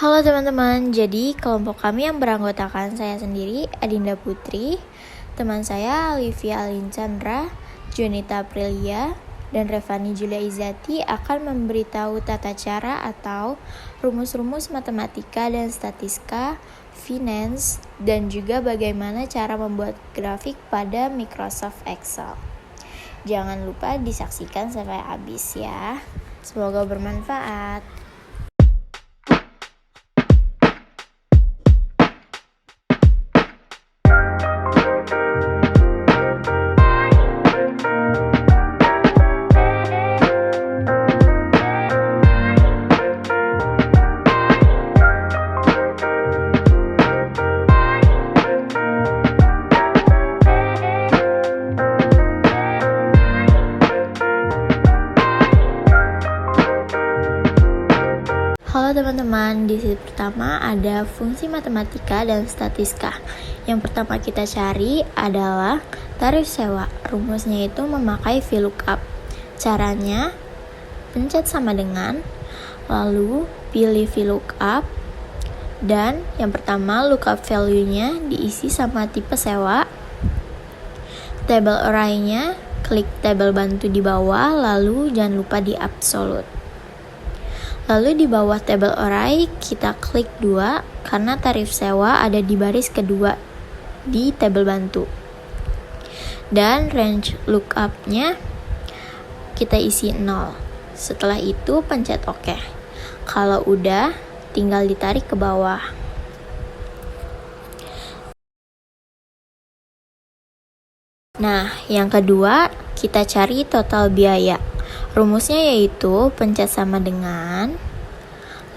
Halo teman-teman, jadi kelompok kami yang beranggotakan saya sendiri, Adinda Putri, teman saya Olivia Alin Chandra, Junita Aprilia, dan Revani Julia Izati akan memberitahu tata cara atau rumus-rumus matematika dan statistika, finance, dan juga bagaimana cara membuat grafik pada Microsoft Excel. Jangan lupa disaksikan sampai habis ya. Semoga bermanfaat. Halo teman-teman, di sisi pertama ada fungsi matematika dan statistika. Yang pertama kita cari adalah tarif sewa. Rumusnya itu memakai VLOOKUP. Caranya, pencet sama dengan, lalu pilih VLOOKUP, dan yang pertama lookup value-nya diisi sama tipe sewa. Table array-nya, klik tabel bantu di bawah, lalu jangan lupa di absolute. Lalu di bawah table array kita klik 2 karena tarif sewa ada di baris kedua di tabel bantu. Dan range lookup-nya kita isi 0. Setelah itu pencet OK. Kalau udah, tinggal ditarik ke bawah. Nah, yang kedua kita cari total biaya. Rumusnya yaitu pencet sama dengan,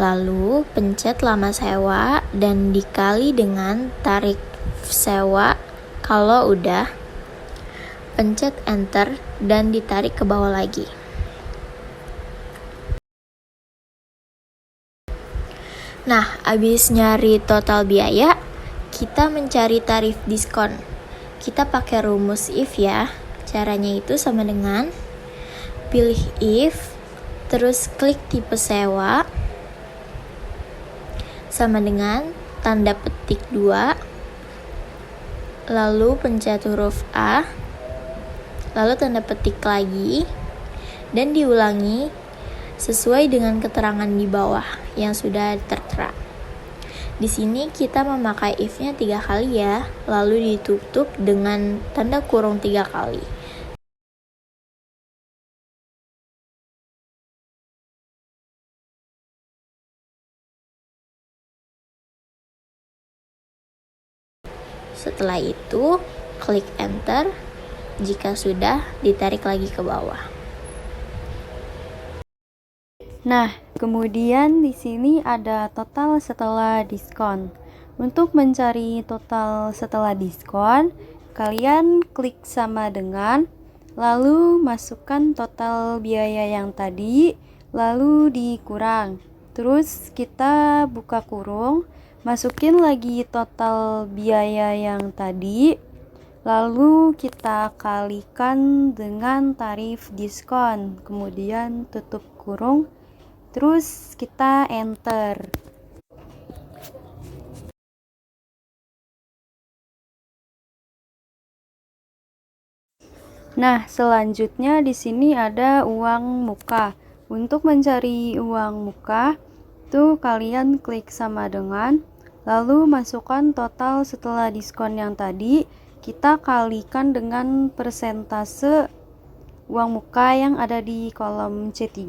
lalu pencet lama sewa dan dikali dengan tarif sewa. Kalau udah, pencet enter dan ditarik ke bawah lagi. Nah, habis nyari total biaya, kita mencari tarif diskon. Kita pakai rumus if ya. Caranya itu sama dengan pilih if, terus klik tipe sewa, sama dengan tanda petik 2, lalu pencet huruf A, lalu tanda petik lagi, dan diulangi sesuai dengan keterangan di bawah yang sudah tertera. Di sini kita memakai if-nya 3 kali ya, lalu ditutup dengan tanda kurung 3 kali. Setelah itu, klik enter. Jika sudah, ditarik lagi ke bawah. Nah, kemudian di sini ada total setelah diskon. Untuk mencari total setelah diskon, kalian klik sama dengan, lalu masukkan total biaya yang tadi, lalu dikurang. Terus kita buka kurung, masukin lagi total biaya yang tadi, lalu kita kalikan dengan tarif diskon, kemudian tutup kurung, terus kita enter. Nah, selanjutnya di sini ada uang muka. Untuk mencari uang muka, tuh kalian klik sama dengan, lalu masukkan total setelah diskon yang tadi, kita kalikan dengan persentase uang muka yang ada di kolom C3,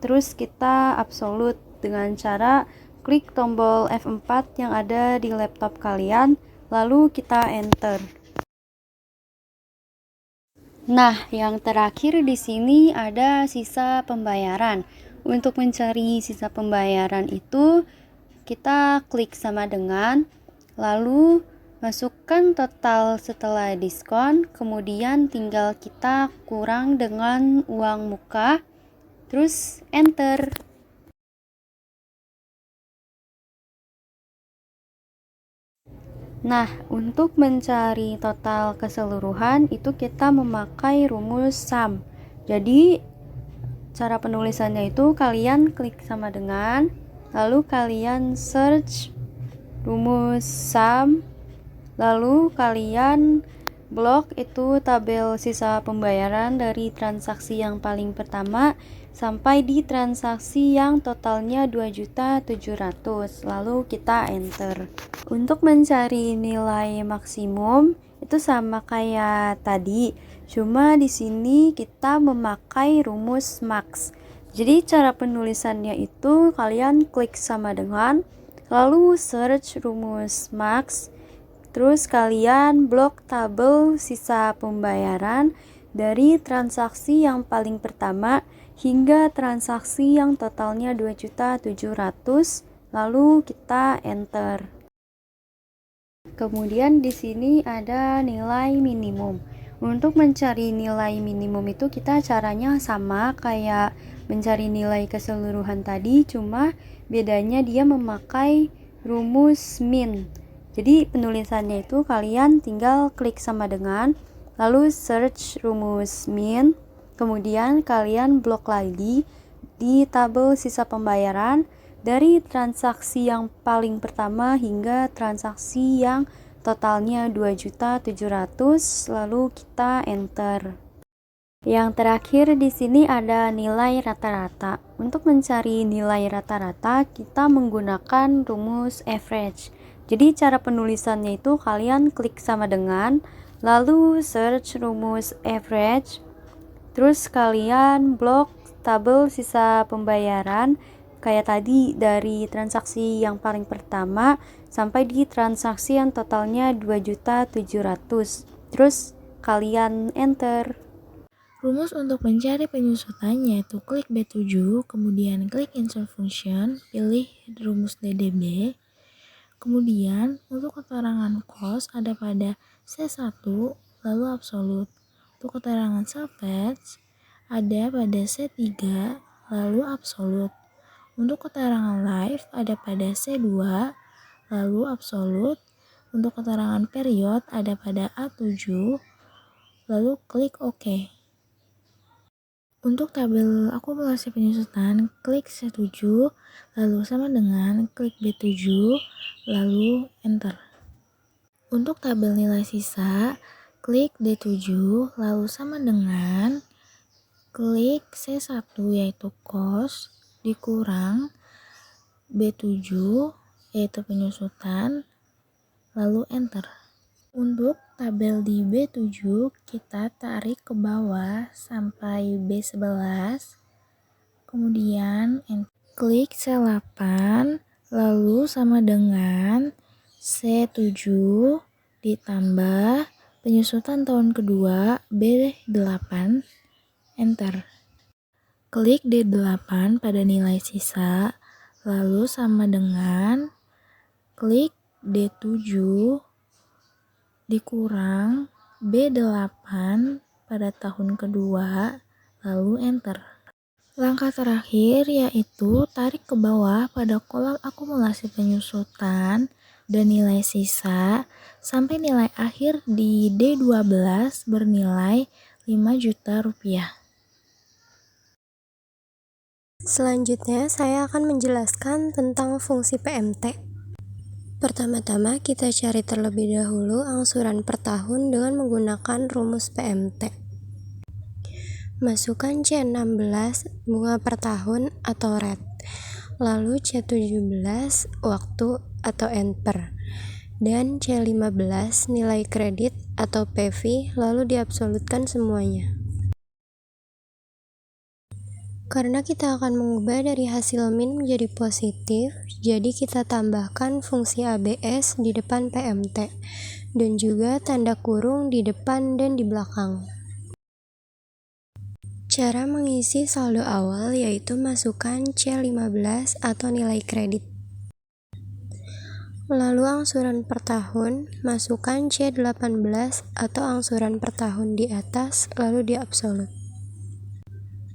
terus kita absolute dengan cara klik tombol F4 yang ada di laptop kalian, lalu kita enter. Nah, yang terakhir di sini ada sisa pembayaran. Untuk mencari sisa pembayaran itu, kita klik sama dengan, lalu masukkan total setelah diskon, kemudian tinggal kita kurang dengan uang muka, terus enter. Nah, untuk mencari total keseluruhan itu kita memakai rumus sum. Jadi, cara penulisannya itu kalian klik sama dengan, lalu kalian search rumus sum, lalu kalian blok itu tabel sisa pembayaran dari transaksi yang paling pertama sampai di transaksi yang totalnya 2.700.000, lalu kita enter. Untuk mencari nilai maksimum itu sama kayak tadi, cuma di sini kita memakai rumus max. Jadi cara penulisannya itu kalian klik sama dengan, lalu search rumus max, terus kalian blok tabel sisa pembayaran dari transaksi yang paling pertama hingga transaksi yang totalnya 2.700.000, lalu kita enter. Kemudian di sini ada nilai minimum. Untuk mencari nilai minimum itu kita caranya sama kayak mencari nilai keseluruhan tadi, cuma bedanya dia memakai rumus min. Jadi penulisannya itu kalian tinggal klik sama dengan, lalu search rumus min, kemudian kalian blok lagi di tabel sisa pembayaran dari transaksi yang paling pertama hingga transaksi yang totalnya 2.700.000, lalu kita enter. Yang terakhir di sini ada nilai rata-rata. Untuk mencari nilai rata-rata kita menggunakan rumus average. Jadi cara penulisannya itu kalian klik sama dengan, lalu search rumus average, terus kalian blok tabel sisa pembayaran kayak tadi dari transaksi yang paling pertama sampai di transaksi yang totalnya 2.700.000, terus kalian enter. Rumus untuk mencari penyusutan yaitu klik B7, kemudian klik insert function, pilih rumus DDB. Kemudian untuk keterangan cost ada pada C1 lalu absolut. Untuk keterangan salvage ada pada C3 lalu absolut. Untuk keterangan live ada pada C2 lalu absolut. Untuk keterangan period ada pada A7 lalu klik OK. Untuk tabel akumulasi penyusutan, klik C7, lalu sama dengan klik B7, lalu enter. Untuk tabel nilai sisa, klik D7, lalu sama dengan klik C1 yaitu cost, dikurang B7 yaitu penyusutan, lalu enter. Untuk tabel di B7 kita tarik ke bawah sampai B11, kemudian klik C8, lalu sama dengan C7 ditambah penyusutan tahun kedua B8, enter. Klik D8 pada nilai sisa, lalu sama dengan klik D7 dikurang B8 pada tahun kedua, lalu enter. Langkah terakhir yaitu tarik ke bawah pada kolom akumulasi penyusutan dan nilai sisa sampai nilai akhir di D12 bernilai 5 juta rupiah. Selanjutnya saya akan menjelaskan tentang fungsi PMT. Pertama-tama kita cari terlebih dahulu angsuran per tahun dengan menggunakan rumus PMT. Masukkan C16 bunga per tahun atau rate, lalu C17 waktu atau NPER, dan C15 nilai kredit atau PV, lalu diabsolutkan semuanya. Karena kita akan mengubah dari hasil min menjadi positif, jadi kita tambahkan fungsi ABS di depan PMT, dan juga tanda kurung di depan dan di belakang. Cara mengisi saldo awal yaitu masukkan C15 atau nilai kredit. Lalu angsuran per tahun, masukkan C18 atau angsuran per tahun di atas, lalu diabsolut.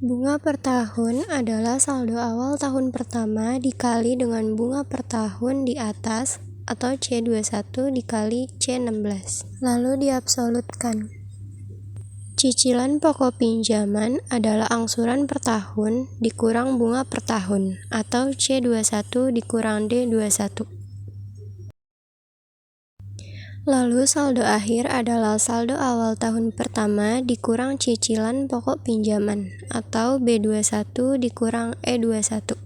Bunga per tahun adalah saldo awal tahun pertama dikali dengan bunga per tahun di atas atau C21 dikali C16, lalu diabsolutkan. Cicilan pokok pinjaman adalah angsuran per tahun dikurang bunga per tahun, atau C21 dikurang D21. Lalu saldo akhir adalah saldo awal tahun pertama dikurang cicilan pokok pinjaman, atau B21 dikurang E21.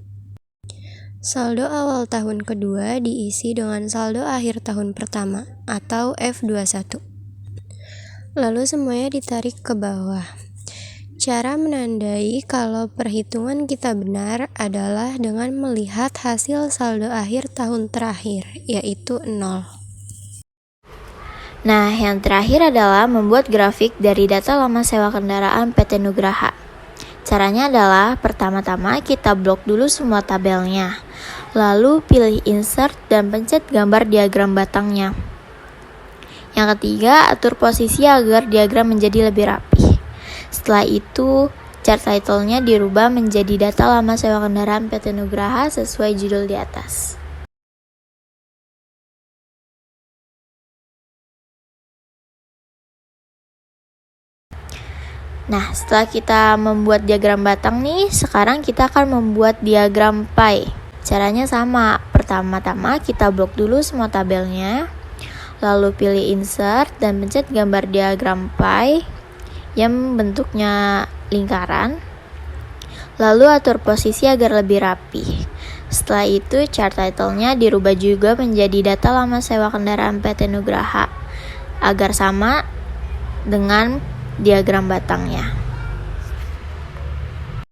Saldo awal tahun kedua diisi dengan saldo akhir tahun pertama, atau F21. Lalu semuanya ditarik ke bawah. Cara menandai kalau perhitungan kita benar adalah dengan melihat hasil saldo akhir tahun terakhir, yaitu 0. Nah, yang terakhir adalah membuat grafik dari data lama sewa kendaraan PT Nugraha. Caranya adalah pertama-tama kita blok dulu semua tabelnya, lalu pilih insert dan pencet gambar diagram batangnya. Yang ketiga, atur posisi agar diagram menjadi lebih rapi. Setelah itu, chart title-nya dirubah menjadi data lama sewa kendaraan PT Nugraha sesuai judul di atas. Nah, setelah kita membuat diagram batang nih, sekarang kita akan membuat diagram pie. Caranya sama, pertama-tama kita blok dulu semua tabelnya, lalu pilih insert dan pencet gambar diagram pie yang bentuknya lingkaran, lalu atur posisi agar lebih rapi. Setelah itu, chart title-nya dirubah juga menjadi data lama sewa kendaraan PT Nugraha agar sama dengan diagram batangnya.